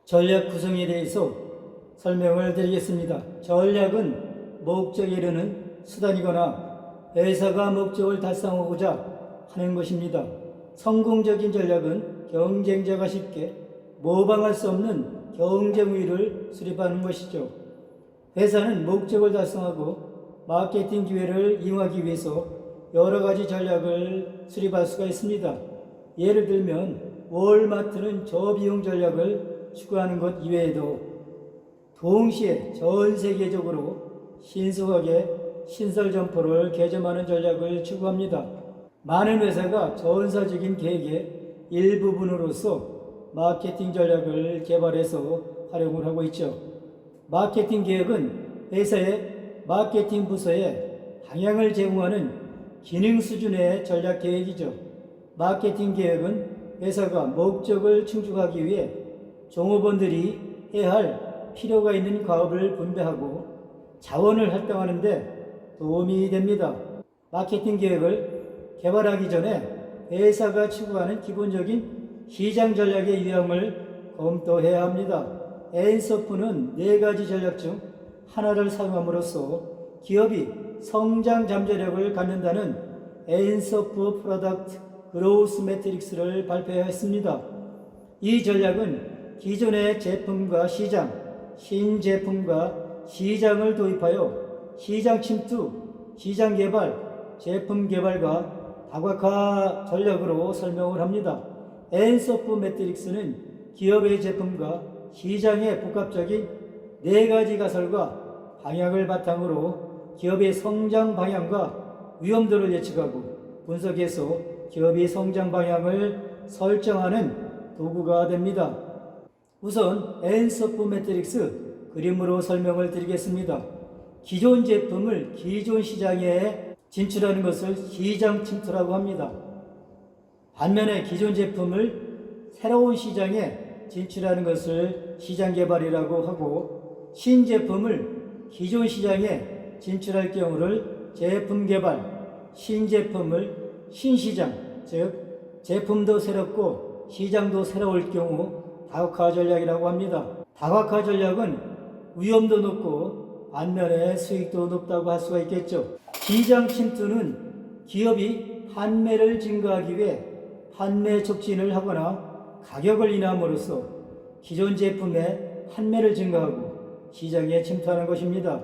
전략 구성에 대해서 설명을 드리겠습니다. 전략은 목적에 이르는 수단이거나 회사가 목적을 달성하고자 하는 것입니다. 성공적인 전략은 경쟁자가 쉽게 모방할 수 없는 경쟁 우위를 수립하는 것이죠. 회사는 목적을 달성하고 마케팅 기회를 이용하기 위해서 여러 가지 전략을 수립할 수가 있습니다. 예를 들면 월마트는 저비용 전략을 추구하는 것 이외에도 동시에 전 세계적으로 신속하게 신설 점포를 개점하는 전략을 추구합니다. 많은 회사가 전사적인 계획의 일부분으로서 마케팅 전략을 개발해서 활용을 하고 있죠. 마케팅 계획은 회사의 마케팅 부서에 방향을 제공하는 기능 수준의 전략 계획이죠. 마케팅 계획은 회사가 목적을 충족하기 위해 종업원들이 해야 할 필요가 있는 과업을 분배하고 자원을 할당하는 데 도움이 됩니다. 마케팅 계획을 개발하기 전에 회사가 추구하는 기본적인 시장 전략의 유형을 검토해야 합니다. 엔서프는 4가지 전략 중 하나를 사용함으로써 기업이 성장 잠재력을 갖는다는 엔서프 프로덕트 그로우스 매트릭스를 발표했습니다. 이 전략은 기존의 제품과 시장, 신제품과 시장을 도입하여 시장 침투, 시장 개발, 제품 개발과 다각화 전략으로 설명을 합니다. 엔서프 매트릭스는 기업의 제품과 시장의 복합적인 4가지 가설과 방향을 바탕으로 기업의 성장 방향과 위험도를 예측하고 분석해서 기업의 성장 방향을 설정하는 도구가 됩니다. 우선 엔서프 매트릭스 그림으로 설명을 드리겠습니다. 기존 제품을 기존 시장에 진출하는 것을 시장 침투라고 합니다. 반면에 기존 제품을 새로운 시장에 진출하는 것을 시장 개발이라고 하고 신제품을 기존 시장에 진출할 경우를 제품 개발, 신제품을 신시장, 즉 제품도 새롭고 시장도 새로울 경우 다각화 전략이라고 합니다. 다각화 전략은 위험도 높고 반면에 수익도 높다고 할 수가 있겠죠. 시장 침투는 기업이 판매를 증가하기 위해 판매 촉진을 하거나 가격을 인하함으로써 기존 제품의 판매를 증가하고 시장에 침투하는 것입니다.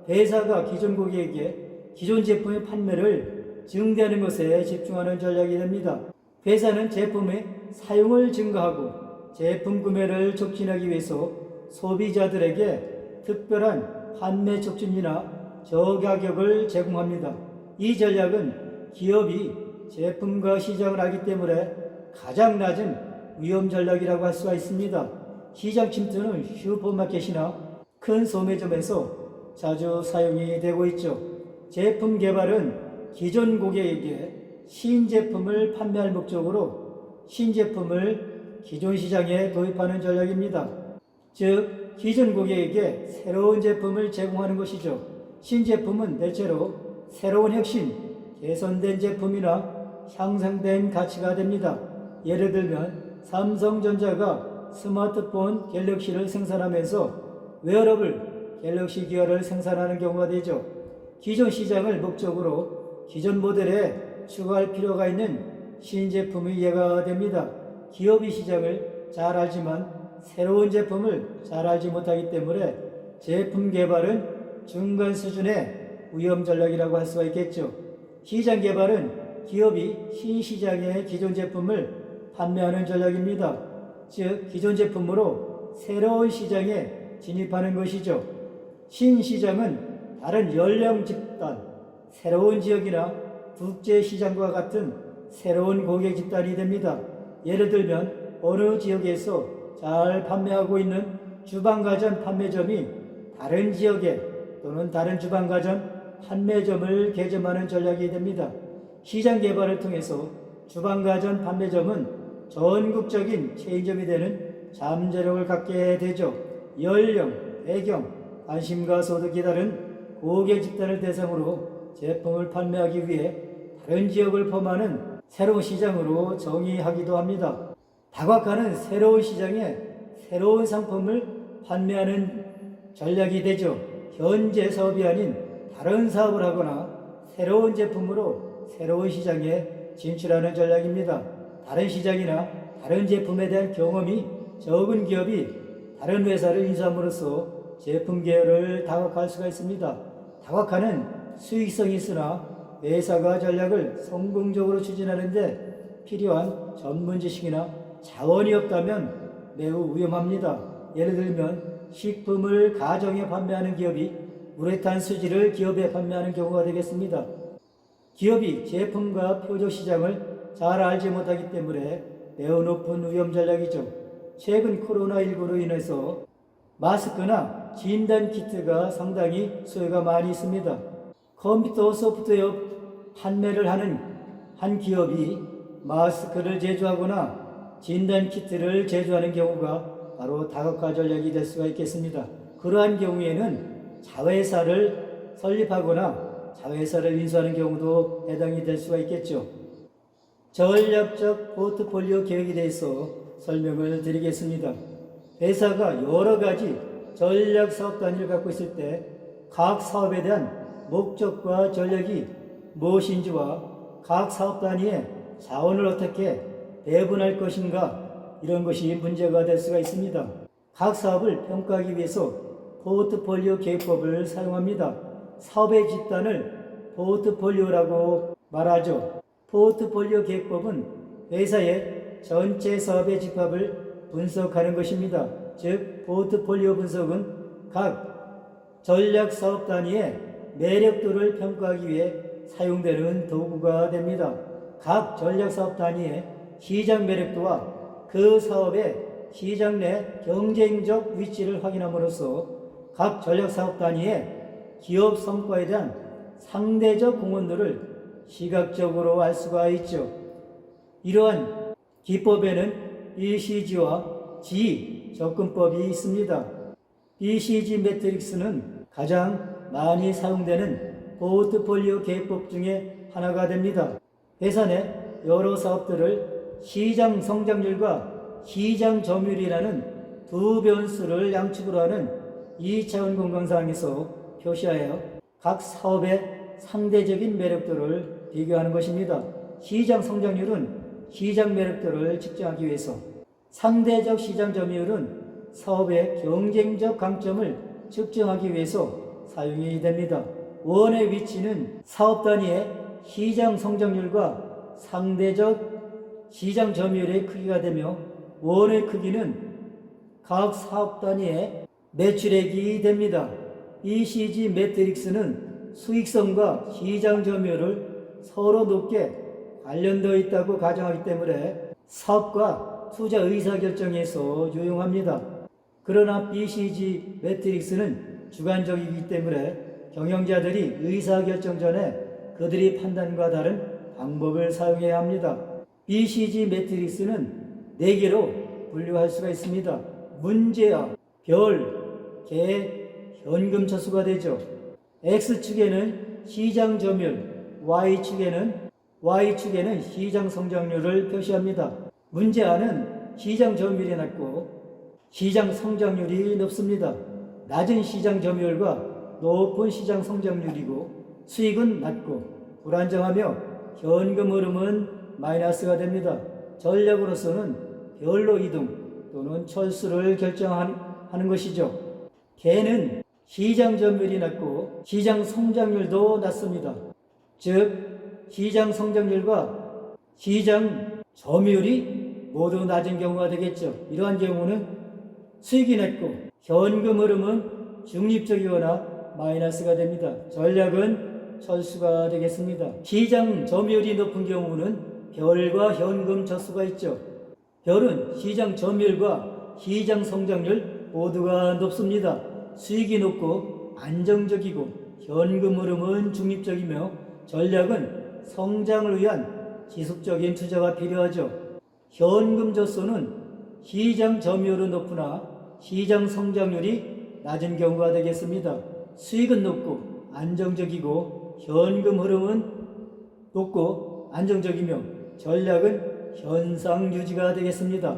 회사가 기존 고객에게 기존 제품의 판매를 증대하는 것에 집중하는 전략이 됩니다. 회사는 제품의 사용을 증가하고 제품 구매를 촉진하기 위해서 소비자들에게 특별한 판매 촉진이나 저가격을 제공합니다. 이 전략은 기업이 제품과 시장을 하기 때문에 가장 낮은 위험 전략이라고 할 수가 있습니다. 시장 침투는 슈퍼마켓이나 큰 소매점에서 자주 사용이 되고 있죠. 제품 개발은 기존 고객에게 신제품을 판매할 목적으로 신제품을 기존 시장에 도입하는 전략입니다. 즉, 기존 고객에게 새로운 제품을 제공하는 것이죠. 신제품은 대체로 새로운 혁신, 개선된 제품이나 향상된 가치가 됩니다. 예를 들면 삼성전자가 스마트폰 갤럭시를 생산하면서 웨어러블 갤럭시 기어를 생산하는 경우가 되죠. 기존 시장을 목적으로 기존 모델에 추가할 필요가 있는 신제품의 예가 됩니다. 기업이 시장을 잘 알지만 새로운 제품을 잘 알지 못하기 때문에 제품 개발은 중간 수준의 위험 전략이라고 할 수가 있겠죠. 시장 개발은 기업이 신시장의 기존 제품을 판매하는 전략입니다. 즉, 기존 제품으로 새로운 시장에 진입하는 것이죠. 신시장은 다른 연령 집단, 새로운 지역이나 국제시장과 같은 새로운 고객 집단이 됩니다. 예를 들면 어느 지역에서 잘 판매하고 있는 주방가전 판매점이 다른 지역에 또는 다른 주방가전 판매점을 개점하는 전략이 됩니다. 시장 개발을 통해서 주방가전 판매점은 전국적인 체인점이 되는 잠재력을 갖게 되죠. 연령, 배경, 관심과 소득이 다른 고객 집단을 대상으로 제품을 판매하기 위해 다른 지역을 포함하는 새로운 시장으로 정의하기도 합니다. 다각화는 새로운 시장에 새로운 상품을 판매하는 전략이 되죠. 현재 사업이 아닌 다른 사업을 하거나 새로운 제품으로 새로운 시장에 진출하는 전략입니다. 다른 시장이나 다른 제품에 대한 경험이 적은 기업이 다른 회사를 인수함으로써 제품 계열을 다각화할 수가 있습니다. 다각화는 수익성이 있으나 회사가 전략을 성공적으로 추진하는데 필요한 전문 지식이나 자원이 없다면 매우 위험합니다. 예를 들면 식품을 가정에 판매하는 기업이 우레탄 수지를 기업에 판매하는 경우가 되겠습니다. 기업이 제품과 표적 시장을 잘 알지 못하기 때문에 매우 높은 위험 전략이죠. 최근 코로나19로 인해서 마스크나 진단 키트가 상당히 수요가 많이 있습니다. 컴퓨터 소프트웨어 판매를 하는 한 기업이 마스크를 제조하거나 진단 키트를 제조하는 경우가 바로 다각화 전략이 될 수가 있겠습니다. 그러한 경우에는 자회사를 설립하거나 자회사를 인수하는 경우도 해당이 될 수가 있겠죠. 전략적 포트폴리오 계획에 대해서 설명을 드리겠습니다. 회사가 여러 가지 전략 사업 단위를 갖고 있을 때 각 사업에 대한 목적과 전략이 무엇인지와 각 사업 단위의 자원을 어떻게 배분할 것인가, 이런 것이 문제가 될 수가 있습니다. 각 사업을 평가하기 위해서 포트폴리오 계획법을 사용합니다. 사업의 집단을 포트폴리오라고 말하죠. 포트폴리오 계획법은 회사의 전체 사업의 집합을 분석하는 것입니다. 즉, 포트폴리오 분석은 각 전략 사업 단위의 매력도를 평가하기 위해 사용되는 도구가 됩니다. 각 전략 사업 단위의 시장 매력도와 그 사업의 시장 내 경쟁적 위치를 확인함으로써 각 전략 사업 단위의 기업 성과에 대한 상대적 공헌도를 시각적으로 알 수가 있죠. 이러한 기법에는 BCG와 G 접근법이 있습니다. BCG 매트릭스는 가장 많이 사용되는 포트폴리오 계획법 중에 하나가 됩니다. 회사 내 여러 사업들을 시장 성장률과 시장 점유율이라는 두 변수를 양측으로 하는 2차원 공강사항에서 표시하여 각 사업의 상대적인 매력도를 비교하는 것입니다. 시장 성장률은 시장 매력도를 측정하기 위해서, 상대적 시장 점유율은 사업의 경쟁적 강점을 측정하기 위해서 사용이 됩니다. 원의 위치는 사업 단위의 시장 성장률과 상대적 시장 점유율의 크기가 되며, 원의 크기는 각 사업 단위의 매출액이 됩니다. BCG 매트릭스는 수익성과 시장 점유율을 서로 높게 관련되어 있다고 가정하기 때문에 사업과 투자 의사결정에서 유용합니다. 그러나 BCG 매트릭스는 주관적이기 때문에 경영자들이 의사결정 전에 그들이 판단과 다른 방법을 사용해야 합니다. BCG 매트릭스는 4개로 분류할 수가 있습니다. 문제와 별, 개, 현금 처수가 되죠. X축에는 시장 점유율, Y축에는 시장 성장률을 표시합니다. 문제아는 시장 점유율이 낮고 시장 성장률이 높습니다. 낮은 시장 점유율과 높은 시장 성장률이고 수익은 낮고 불안정하며 현금 흐름은 마이너스가 됩니다. 전략으로서는 별로 이동 또는 철수를 결정하는 것이죠. 개는 시장 점유율이 낮고 시장 성장률도 낮습니다. 즉, 시장 성장률과 시장 점유율이 모두 낮은 경우가 되겠죠. 이러한 경우는 수익이 낮고 현금 흐름은 중립적이거나 마이너스가 됩니다. 전략은 철수가 되겠습니다. 시장 점유율이 높은 경우는 별과 현금 저수가 있죠. 별은 시장 점유율과 시장 성장률 모두가 높습니다. 수익이 높고 안정적이고 현금 흐름은 중립적이며 전략은 성장을 위한 지속적인 투자가 필요하죠. 현금 저수는 시장 점유율은 높으나 시장 성장률이 낮은 경우가 되겠습니다. 수익은 높고 안정적이고 현금 흐름은 높고 안정적이며 전략은 현상 유지가 되겠습니다.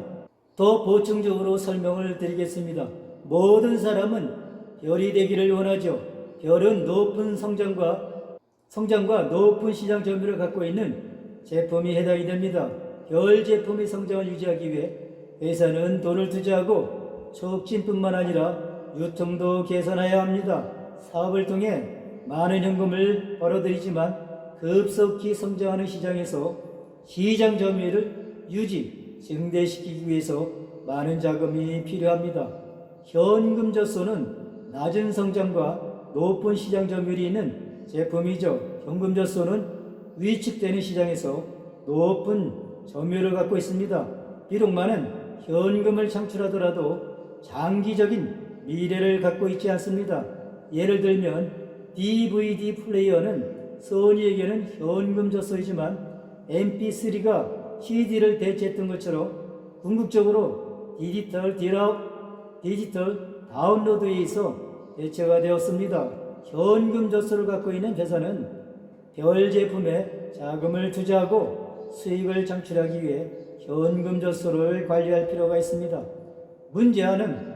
더 보충적으로 설명을 드리겠습니다. 모든 사람은 별이 되기를 원하죠. 별은 높은 성장과 높은 시장 점유율을 갖고 있는 제품이 해당이 됩니다. 별 제품의 성장을 유지하기 위해 회사는 돈을 투자하고 촉진뿐만 아니라 유통도 개선해야 합니다. 사업을 통해 많은 현금을 벌어들이지만 급속히 성장하는 시장에서 시장 점유율을 증대시키기 위해서 많은 자금이 필요합니다. 현금저소는 낮은 성장과 높은 시장 점유율이 있는 제품이죠. 현금저소는 위축되는 시장에서 높은 점유율을 갖고 있습니다. 비록 많은 현금을 창출하더라도 장기적인 미래를 갖고 있지 않습니다. 예를 들면 DVD 플레이어는 소니에게는 현금저소이지만 MP3가 CD를 대체했던 것처럼 궁극적으로 디지털 다운로드에 의해서 대체가 되었습니다. 현금 저소를 갖고 있는 회사는 별 제품에 자금을 투자하고 수익을 창출하기 위해 현금 저소를 관리할 필요가 있습니다. 문제하는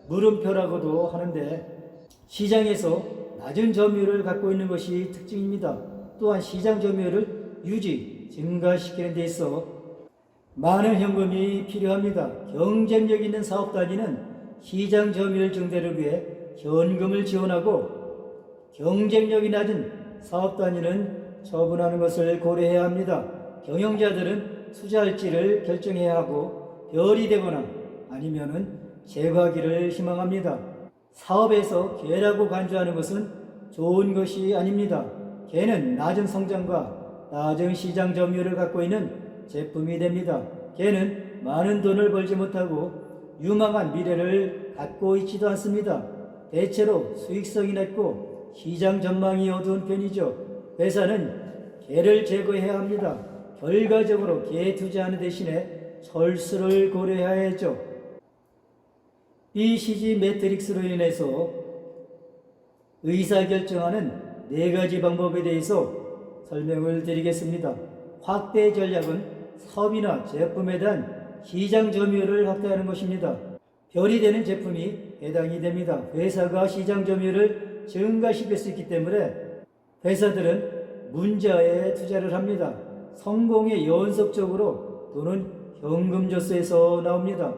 물음표라고도 하는데 시장에서 낮은 점유율을 갖고 있는 것이 특징입니다. 또한 시장 점유율을 증가시키는 데 있어 많은 현금이 필요합니다. 경쟁력 있는 사업 단위는 시장 점유율 증대를 위해 현금을 지원하고 경쟁력이 낮은 사업 단위는 처분하는 것을 고려해야 합니다. 경영자들은 투자할지를 결정해야 하고 별이 되거나 아니면은 제거하기를 희망합니다. 사업에서 개라고 간주하는 것은 좋은 것이 아닙니다. 개는 낮은 성장과 낮은 시장 점유율을 갖고 있는 제품이 됩니다. 개는 많은 돈을 벌지 못하고 유망한 미래를 갖고 있지도 않습니다. 대체로 수익성이 낮고 시장 전망이 어두운 편이죠. 회사는 개를 제거해야 합니다. 결과적으로 개에 투자하는 대신에 철수를 고려해야죠. BCG 매트릭스로 인해서 의사결정하는 4가지 방법에 대해서 설명을 드리겠습니다. 확대 전략은 사업이나 제품에 대한 시장 점유율을 확대하는 것입니다. 별이 되는 제품이 해당이 됩니다. 회사가 시장 점유율을 증가시킬 수 있기 때문에 회사들은 문자에 투자를 합니다. 성공의 연속적으로 또는 현금저소에서 나옵니다.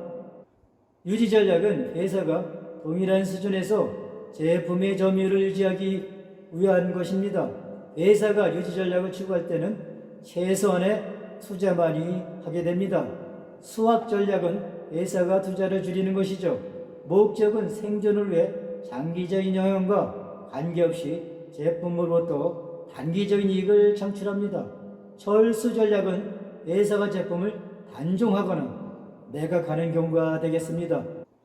유지 전략은 회사가 동일한 수준에서 제품의 점유율을 유지하기 위한 것입니다. 회사가 유지 전략을 추구할 때는 최소한의 투자만이 하게 됩니다. 수확 전략은 회사가 투자를 줄이는 것이죠. 목적은 생존을 위해 장기적인 영향과 관계없이 제품으로부터 단기적인 이익을 창출합니다. 철수 전략은 회사가 제품을 단종하거나 매각하는 경우가 되겠습니다.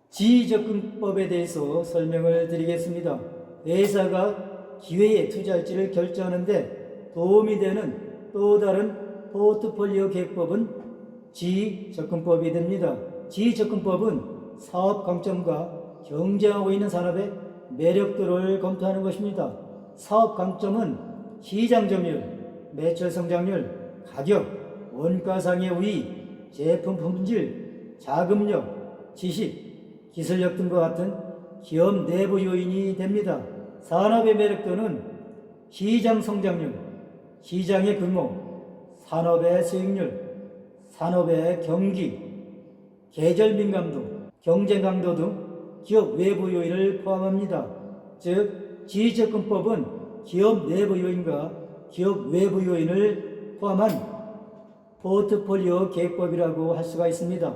지접근법에 대해서 설명을 드리겠습니다. 회사가 기회에 투자할지를 결정하는데 도움이 되는 또 다른 포트폴리오 계획법은 지접근법이 됩니다. 지접근법은 사업 강점과 경쟁하고 있는 산업의 매력도를 검토하는 것입니다. 사업 강점은 시장 점유율, 매출 성장률, 가격, 원가상의 우위, 제품 품질, 자금력, 지식, 기술력 등과 같은 기업 내부 요인이 됩니다. 산업의 매력도는 시장 성장률, 시장의 규모, 산업의 수익률, 산업의 경기, 계절 민감도, 경쟁 강도 등 기업 외부 요인을 포함합니다. 즉, 지적근법은 기업 내부 요인과 기업 외부 요인을 포함한 포트폴리오 계획법이라고 할 수가 있습니다.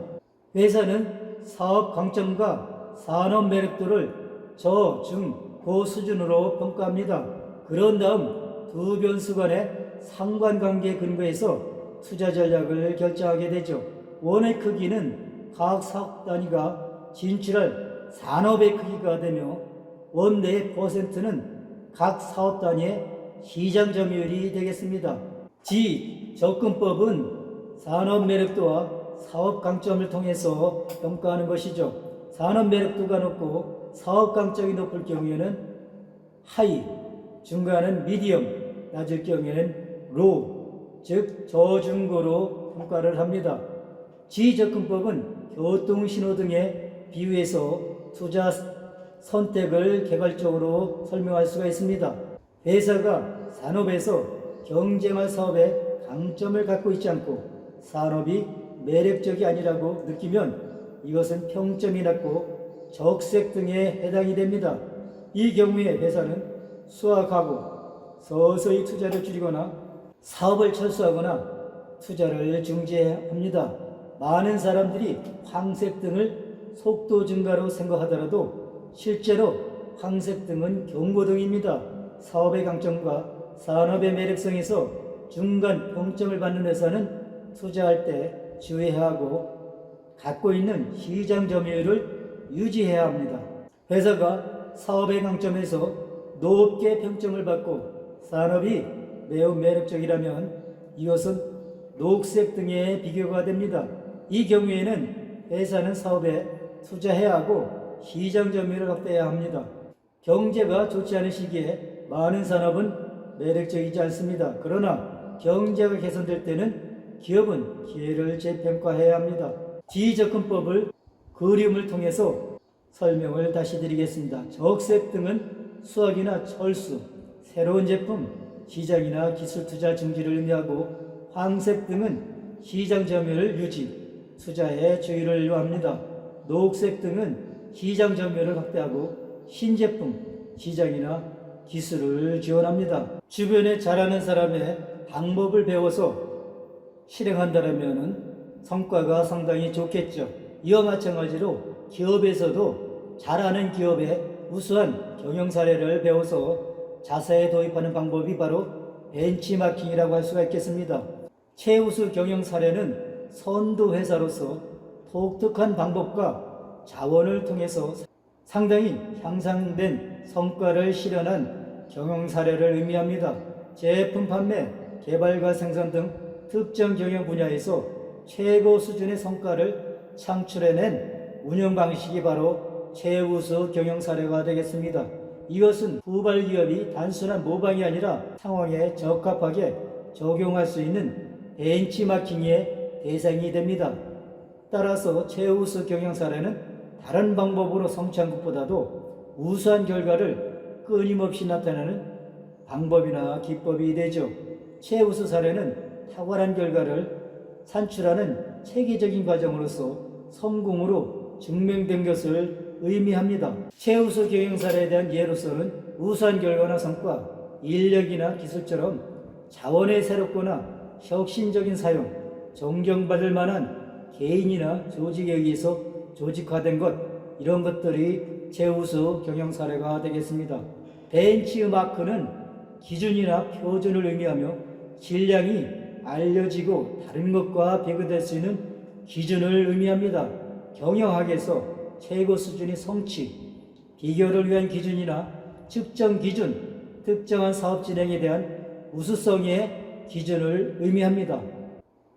회사는 사업 강점과 산업 매력도를 저, 중, 고 수준으로 평가합니다. 그런 다음 두 변수 간의 상관관계에 근거해서 투자 전략을 결정하게 되죠. 원의 크기는 각 사업 단위가 진출할 산업의 크기가 되며 원 내의 퍼센트는 각 사업 단위의 시장 점유율이 되겠습니다. 접근법은 산업 매력도와 사업 강점을 통해서 평가하는 것이죠. 산업 매력도가 높고 사업 강점이 높을 경우에는 하이, 중간은 미디엄, 낮을 경우에는 로우, 즉 저중고로 평가를 합니다. 지적금법은 교통, 신호 등에 비유해서 투자 선택을 개괄적으로 설명할 수가 있습니다. 회사가 산업에서 경쟁할 사업에 강점을 갖고 있지 않고 산업이 매력적이 아니라고 느끼면 이것은 평점이 낮고 적색 등에 해당이 됩니다. 이 경우에 회사는 수확하고 서서히 투자를 줄이거나 사업을 철수하거나 투자를 중지합니다. 많은 사람들이 황색 등을 속도 증가로 생각하더라도 실제로 황색 등은 경고등입니다. 사업의 강점과 산업의 매력성에서 중간 평점을 받는 회사는 투자할 때 주의해야 하고 갖고 있는 시장 점유율을 유지해야 합니다. 회사가 사업의 강점에서 높게 평점을 받고 산업이 매우 매력적이라면 이것은 녹색 등의 비교가 됩니다. 이 경우에는 회사는 사업에 투자해야 하고 시장 점유율을 확대해야 합니다. 경제가 좋지 않은 시기에 많은 산업은 매력적이지 않습니다. 그러나 경제가 개선될 때는 기업은 기회를 재평가해야 합니다. 지적금법을 그림을 통해서 설명을 다시 드리겠습니다. 적색 등은 수확이나 철수, 새로운 제품, 시장이나 기술 투자 중지를 의미하고 황색 등은 시장 점유율 유지, 투자에 주의를 요합니다. 녹색 등은 시장 점유율을 확대하고 신제품, 시장이나 기술을 지원합니다. 주변에 잘하는 사람의 방법을 배워서 실행한다면 성과가 상당히 좋겠죠. 이와 마찬가지로 기업에서도 잘하는 기업의 우수한 경영 사례를 배워서 자사에 도입하는 방법이 바로 벤치마킹이라고 할 수가 있겠습니다. 최우수 경영 사례는 선도 회사로서 독특한 방법과 자원을 통해서 상당히 향상된 성과를 실현한 경영 사례를 의미합니다. 제품 판매, 개발과 생산 등 특정 경영 분야에서 최고 수준의 성과를 창출해낸 운영 방식이 바로 최우수 경영 사례가 되겠습니다. 이것은 후발 기업이 단순한 모방이 아니라 상황에 적합하게 적용할 수 있는 벤치마킹의 대상이 됩니다. 따라서 최우수 경영 사례는 다른 방법으로 성취한 것보다도 우수한 결과를 끊임없이 나타내는 방법이나 기법이 되죠. 최우수 사례는 탁월한 결과를 산출하는 체계적인 과정으로서 성공으로 증명된 것을 의미합니다. 최우수 경영 사례에 대한 예로서는 우수한 결과나 성과, 인력이나 기술처럼 자원의 새롭거나 혁신적인 사용, 존경받을 만한 개인이나 조직에 의해서 조직화된 것, 이런 것들이 최우수 경영 사례가 되겠습니다. 벤치마크는 기준이나 표준을 의미하며 질량이 알려지고 다른 것과 비교될 수 있는 기준을 의미합니다. 경영학에서 최고 수준의 성취, 비교를 위한 기준이나 측정 기준, 특정한 사업 진행에 대한 우수성의 기준을 의미합니다.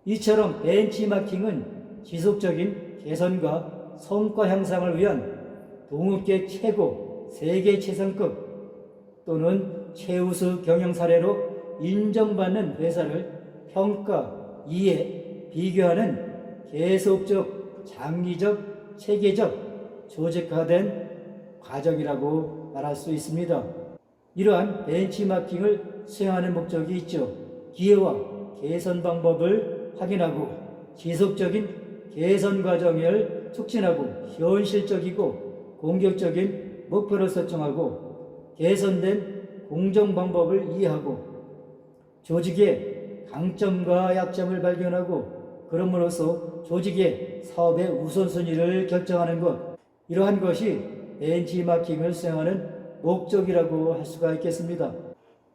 이처럼 벤치마킹은 지속적인 개선과 성과 향상을 위한 동업계 최고, 세계 최상급 또는 최우수 경영 사례로 인정받는 회사를 평가, 이해, 비교하는 계속적, 장기적, 체계적, 조직화된 과정이라고 말할 수 있습니다. 이러한 벤치마킹을 수행하는 목적이 있죠. 기회와 개선 방법을 확인하고 지속적인 개선 과정을 촉진하고 현실적이고 공격적인 목표를 설정하고 개선된 공정 방법을 이해하고 조직의 강점과 약점을 발견하고 그럼으로써 조직의 사업의 우선순위를 결정하는 것, 이러한 것이 벤치마킹을 수행하는 목적이라고 할 수가 있겠습니다.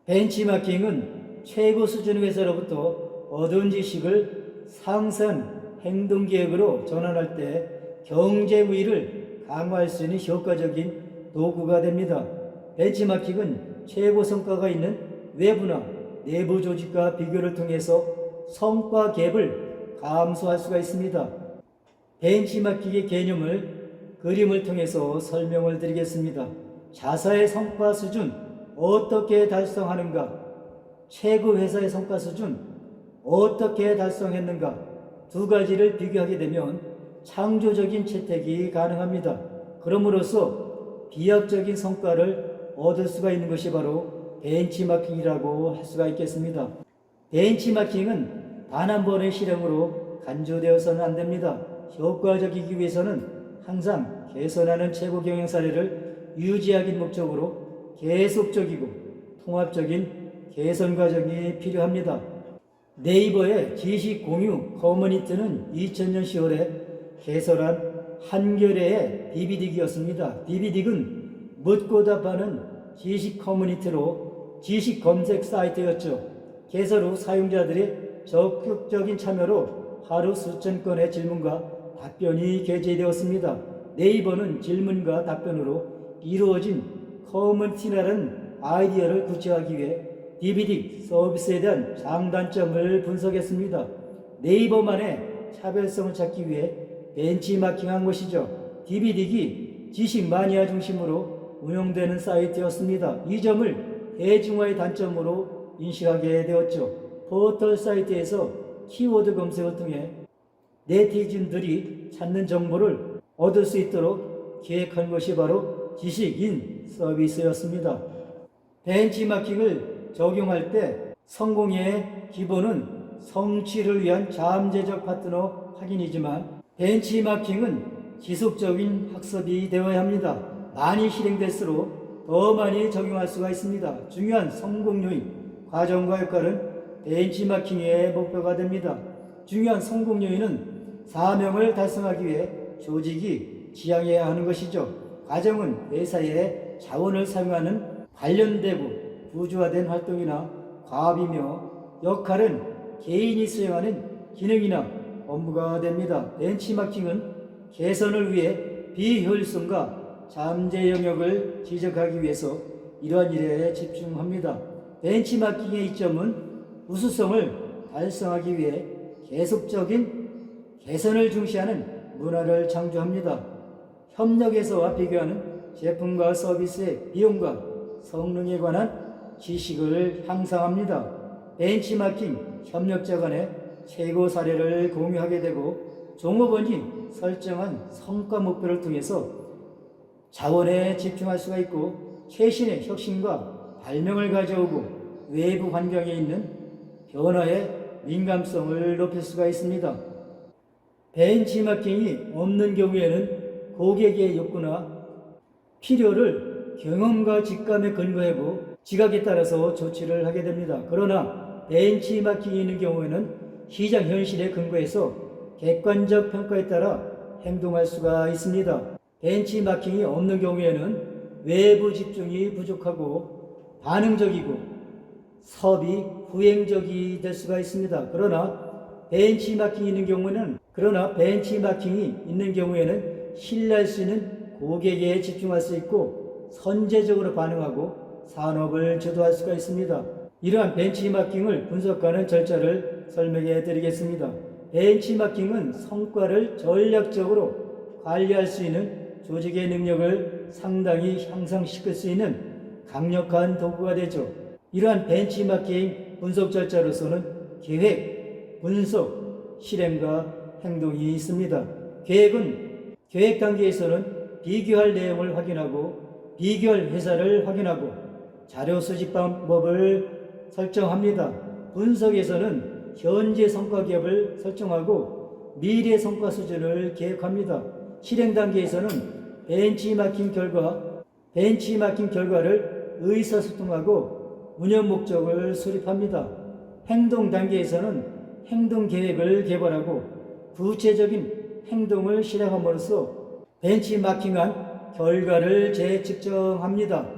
벤치마킹은 최고 수준의 회사로부터 얻은 지식을 상세한 행동계획으로 전환할 때 경제 우위를 강화할 수 있는 효과적인 도구가 됩니다. 벤치마킹은 최고 성과가 있는 외부나 내부 조직과 비교를 통해서 성과 갭을 감소할 수가 있습니다. 벤치마킹의 개념을 그림을 통해서 설명을 드리겠습니다. 자사의 성과 수준 어떻게 달성하는가? 최고 회사의 성과 수준 어떻게 달성했는가? 두 가지를 비교하게 되면 창조적인 채택이 가능합니다. 그럼으로써 비약적인 성과를 얻을 수가 있는 것이 바로 벤치마킹이라고 할 수가 있겠습니다. 벤치마킹은 단 한 번의 실행으로 간주되어서는 안 됩니다. 효과적이기 위해서는 항상 개선하는 최고 경영 사례를 유지하기 목적으로 계속적이고 통합적인 개선 과정이 필요합니다. 네이버의 지식 공유 커뮤니티는 2000년 10월에 개설한 한겨레의 비비딕이었습니다. 비비딕은 묻고 답하는 지식 커뮤니티로 지식 검색 사이트였죠. 개설 후 사용자들의 적극적인 참여로 하루 수천 건의 질문과 답변이 게재되었습니다. 네이버는 질문과 답변으로 이루어진 커뮤니티라는 아이디어를 구체화하기 위해 비비딕 서비스에 대한 장단점을 분석했습니다. 네이버만의 차별성을 찾기 위해 벤치마킹한 것이죠. 비비딕이 지식 마니아 중심으로 운영되는 사이트였습니다. 이 점을 대중화의 단점으로 인식하게 되었죠. 포털 사이트에서 키워드 검색을 통해 네티즌들이 찾는 정보를 얻을 수 있도록 기획한 것이 바로 지식인 서비스였습니다. 벤치마킹을 적용할 때 성공의 기본은 성취를 위한 잠재적 파트너 확인이지만 벤치마킹은 지속적인 학습이 되어야 합니다. 많이 실행될수록 더 많이 적용할 수가 있습니다. 중요한 성공 요인, 과정과 역할은 벤치마킹의 목표가 됩니다. 중요한 성공 요인은 사명을 달성하기 위해 조직이 지향해야 하는 것이죠. 과정은 회사의 자원을 사용하는 관련되고 구조화된 활동이나 과업이며 역할은 개인이 수행하는 기능이나 업무가 됩니다. 벤치마킹은 개선을 위해 비효율성과 잠재 영역을 지적하기 위해서 이러한 일에 집중합니다. 벤치마킹의 이점은 우수성을 달성하기 위해 계속적인 개선을 중시하는 문화를 창조합니다. 협력에서와 비교하는 제품과 서비스의 비용과 성능에 관한 지식을 향상합니다. 벤치마킹 협력자 간의 최고 사례를 공유하게 되고 종업원이 설정한 성과 목표를 통해서 자원에 집중할 수가 있고 최신의 혁신과 발명을 가져오고 외부 환경에 있는 변화의 민감성을 높일 수가 있습니다. 벤치마킹이 없는 경우에는 고객의 욕구나 필요를 경험과 직감에 근거하고 지각에 따라서 조치를 하게 됩니다. 그러나 벤치마킹이 있는 경우에는 시장 현실에 근거해서 객관적 평가에 따라 행동할 수가 있습니다. 벤치마킹이 없는 경우에는 외부 집중이 부족하고 반응적이고 섭이 후행적이 될 수가 있습니다. 그러나 벤치마킹이 있는 경우에는 신뢰할 수 있는 고객에 집중할 수 있고 선제적으로 반응하고 산업을 주도할 수가 있습니다. 이러한 벤치마킹을 분석하는 절차를 설명해 드리겠습니다. 벤치마킹은 성과를 전략적으로 관리할 수 있는 조직의 능력을 상당히 향상시킬 수 있는 강력한 도구가 되죠. 이러한 벤치마킹 분석 절차로서는 계획, 분석, 실행과 행동이 있습니다. 계획 단계에서는 비교할 내용을 확인하고 비교할 회사를 확인하고 자료 수집 방법을 설정합니다. 분석에서는 현재 성과 기업을 설정하고 미래 성과 수준을 계획합니다. 실행 단계에서는 벤치마킹 결과를 의사소통하고 운영 목적을 수립합니다. 행동 단계에서는 행동 계획을 개발하고 구체적인 행동을 실행함으로써 벤치마킹한 결과를 재측정합니다.